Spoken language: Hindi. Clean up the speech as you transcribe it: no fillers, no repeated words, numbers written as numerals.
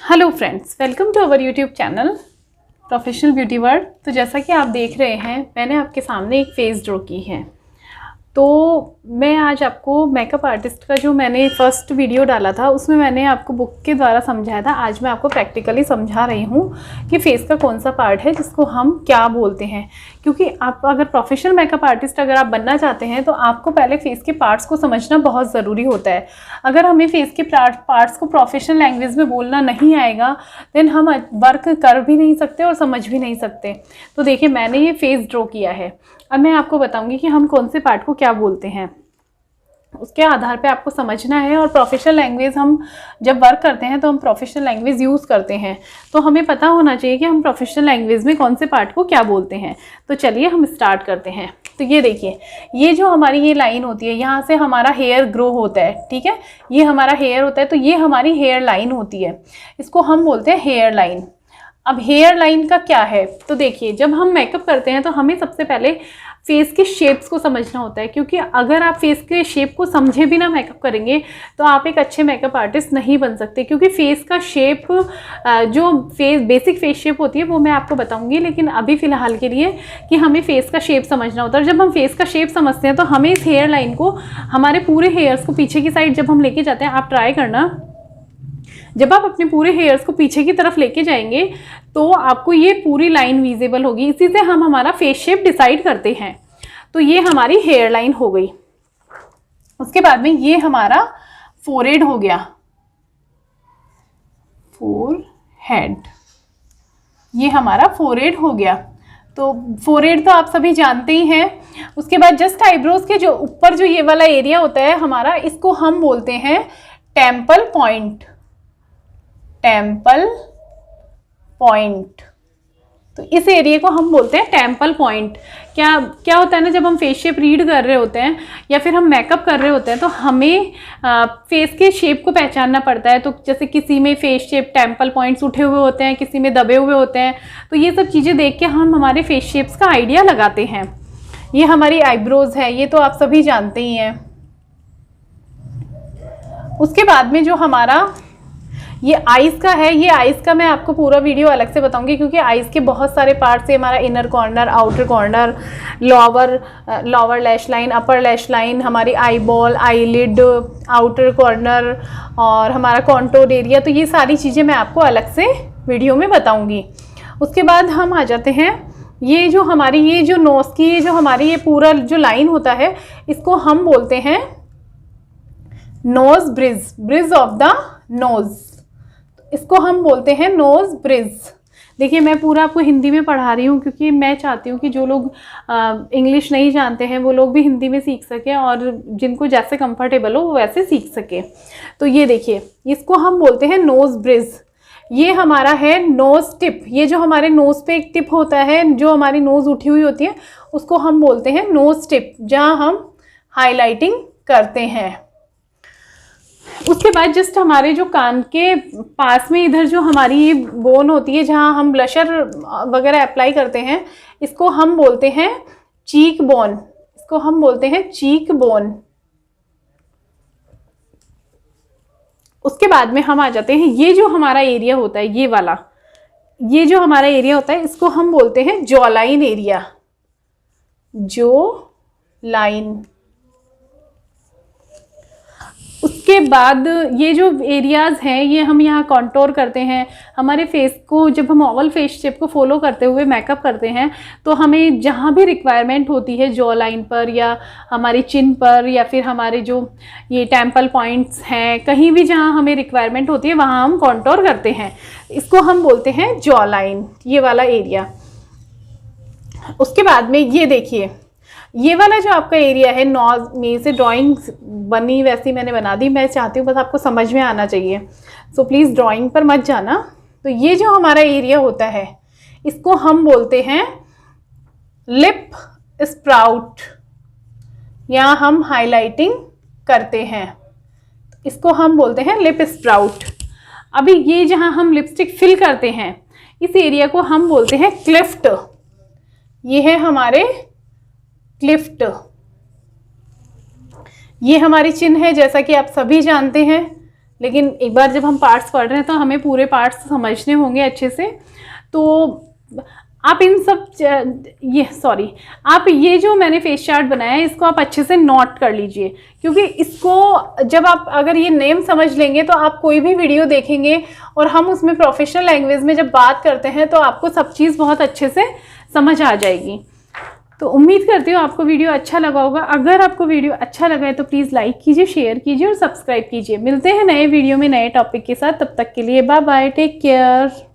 Hello friends, welcome to our YouTube channel professional beauty world. तो जैसा कि आप देख रहे हैं, मैंने आपके सामने एक फेस ड्रॉ की है। तो मैं आज आपको मेकअप आर्टिस्ट का जो मैंने फर्स्ट वीडियो डाला था उसमें मैंने आपको बुक के द्वारा समझाया था। आज मैं आपको प्रैक्टिकली समझा रही हूँ कि फेस का कौन सा पार्ट है जिसको हम क्या बोलते हैं। क्योंकि आप अगर प्रोफेशनल मेकअप आर्टिस्ट अगर आप बनना चाहते हैं तो आपको पहले फेस के पार्ट्स को समझना बहुत ज़रूरी होता है। अगर हमें फेस के पार्ट्स को प्रोफेशनल लैंग्वेज में बोलना नहीं आएगा देन हम वर्क कर भी नहीं सकते और समझ भी नहीं सकते। तो देखिए, मैंने ये फेस ड्रॉ किया है। अब मैं आपको बताऊंगी कि हम कौन से पार्ट को क्या बोलते हैं, उसके आधार पे आपको समझना है। और प्रोफेशनल लैंग्वेज हम जब वर्क करते हैं तो हम प्रोफेशनल लैंग्वेज यूज़ करते हैं, तो हमें पता होना चाहिए कि हम प्रोफेशनल लैंग्वेज में कौन से पार्ट को क्या बोलते हैं। तो चलिए हम स्टार्ट करते हैं। तो ये देखिए, ये जो हमारी ये लाइन होती है, यहाँ से हमारा हेयर ग्रो होता है, ठीक है। ये हमारा हेयर होता है, तो ये हमारी हेयर लाइन होती है, इसको हम बोलते हैं हेयर लाइन। अब हेयर लाइन का क्या है, तो देखिए, जब हम मेकअप करते हैं तो हमें सबसे पहले फेस के शेप्स को समझना होता है। क्योंकि अगर आप फेस के शेप को समझे बिना मेकअप करेंगे तो आप एक अच्छे मेकअप आर्टिस्ट नहीं बन सकते। क्योंकि फेस का शेप, जो बेसिक फेस शेप होती है वो मैं आपको बताऊंगी, लेकिन अभी फ़िलहाल के लिए कि हमें फेस का शेप समझना होता है। जब हम फेस का शेप समझते हैं तो हमें इस हेयर लाइन को, हमारे पूरे हेयर्स को पीछे की साइड जब हम लेके जाते हैं, आप ट्राई करना, जब आप अपने पूरे हेयर्स को पीछे की तरफ लेके जाएंगे तो आपको ये पूरी लाइन विजिबल होगी। इसी से हम हमारा फेस शेप डिसाइड करते हैं। तो ये हमारी हेयर लाइन हो गई। उसके बाद में ये हमारा फोरहेड हो गया, फोरहेड, ये हमारा फोरहेड हो गया। तो फोरहेड तो आप सभी जानते ही हैं। उसके बाद जस्ट आईब्रोज के जो ऊपर जो ये वाला एरिया होता है हमारा, इसको हम बोलते हैं टेम्पल पॉइंट, टेम्पल पॉइंट। तो इस एरिया को हम बोलते हैं टेम्पल पॉइंट। क्या होता है ना, जब हम फेस शेप रीड कर रहे होते हैं या फिर हम मेकअप कर रहे होते हैं तो हमें फेस के शेप को पहचानना पड़ता है। तो जैसे किसी में फेस शेप टेम्पल पॉइंट्स उठे हुए होते हैं, किसी में दबे हुए होते हैं। तो ये सब चीज़ें देख के हम हमारे फेस शेप्स का आइडिया लगाते हैं। ये हमारी आईब्रोज है, ये तो आप सभी जानते ही हैं। उसके बाद में जो हमारा ये आइज़ का है, ये आइज़ का मैं आपको पूरा वीडियो अलग से बताऊंगी। क्योंकि आइज़ के बहुत सारे पार्ट्स है, हमारा inner corner, outer corner, lower lash line, upper lash line, हमारी eyeball, eyelid, outer corner और हमारा कॉन्टोर एरिया। तो ये सारी चीज़ें मैं आपको अलग से वीडियो में बताऊँगी। उसके बाद हम आ जाते हैं, ये जो हमारी ये जो नोज़ की जो हमारी ये पूरा जो लाइन होता है, इसको हम बोलते हैं nose bridge, bridge of the nose, इसको हम बोलते हैं नोज़ ब्रिज। देखिए, मैं पूरा आपको हिंदी में पढ़ा रही हूँ क्योंकि मैं चाहती हूँ कि जो लोग इंग्लिश नहीं जानते हैं वो लोग भी हिंदी में सीख सकें और जिनको जैसे कंफर्टेबल हो वो वैसे सीख सकें। तो ये देखिए, इसको हम बोलते हैं नोज़ ब्रिज। ये हमारा है नोज़ टिप। ये जो हमारे नोज़ पे एक टिप होता है, जो हमारी नोज़ उठी हुई होती है, उसको हम बोलते हैं नोज़ टिप, जहाँ हम हाईलाइटिंग करते हैं। उसके बाद जस्ट हमारे जो कान के पास में इधर जो हमारी ये बोन होती है, जहाँ हम ब्लशर वगैरह अप्लाई करते हैं, इसको हम बोलते हैं चीक बोन, इसको हम बोलते हैं चीक बोन। उसके बाद में हम आ जाते हैं, ये जो हमारा एरिया होता है, ये वाला, ये जो हमारा एरिया होता है, इसको हम बोलते हैं jaw line area, jaw line. उसके बाद ये जो एरियाज़ हैं, ये हम यहाँ कॉन्टोर करते हैं। हमारे फेस को जब हम ओवल फेस शेप को फॉलो करते हुए मेकअप करते हैं तो हमें जहाँ भी रिक्वायरमेंट होती है, जॉ लाइन पर या हमारी चिन पर या फिर हमारे जो ये टेम्पल पॉइंट्स हैं, कहीं भी जहाँ हमें रिक्वायरमेंट होती है वहाँ हम कॉन्टोर करते हैं। इसको हम बोलते हैं जॉ लाइन, ये वाला एरिया। उसके बाद में ये देखिए, ये वाला जो आपका एरिया है, नोज में से ड्राइंग बनी वैसी मैंने बना दी। मैं चाहती हूँ बस आपको समझ में आना चाहिए, सो प्लीज़ ड्राइंग पर मत जाना। तो ये जो हमारा एरिया होता है, इसको हम बोलते हैं लिप स्प्राउट, यहाँ हम हाईलाइटिंग करते हैं, इसको हम बोलते हैं लिप स्प्राउट। अभी ये जहाँ हम लिपस्टिक फिल करते हैं, इस एरिया को हम बोलते हैं क्लिफ्ट। ये है हमारे क्लिफ्ट। ये हमारी चिन्ह है, जैसा कि आप सभी जानते हैं, लेकिन एक बार जब हम पार्ट्स पढ़ रहे हैं तो हमें पूरे पार्ट्स समझने होंगे अच्छे से। तो आप आप ये जो मैंने फेस चार्ट बनाया है इसको आप अच्छे से नोट कर लीजिए, क्योंकि इसको जब आप अगर ये नेम समझ लेंगे तो आप कोई भी वीडियो देखेंगे और हम उसमें प्रोफेशनल लैंग्वेज में जब बात करते हैं तो आपको सब चीज़ बहुत अच्छे से समझ आ जाएगी। तो उम्मीद करती हूँ आपको वीडियो अच्छा लगा होगा। अगर आपको वीडियो अच्छा लगा है तो प्लीज़ लाइक कीजिए, शेयर कीजिए और सब्सक्राइब कीजिए। मिलते हैं नए वीडियो में नए टॉपिक के साथ, तब तक के लिए बाय बाय, टेक केयर।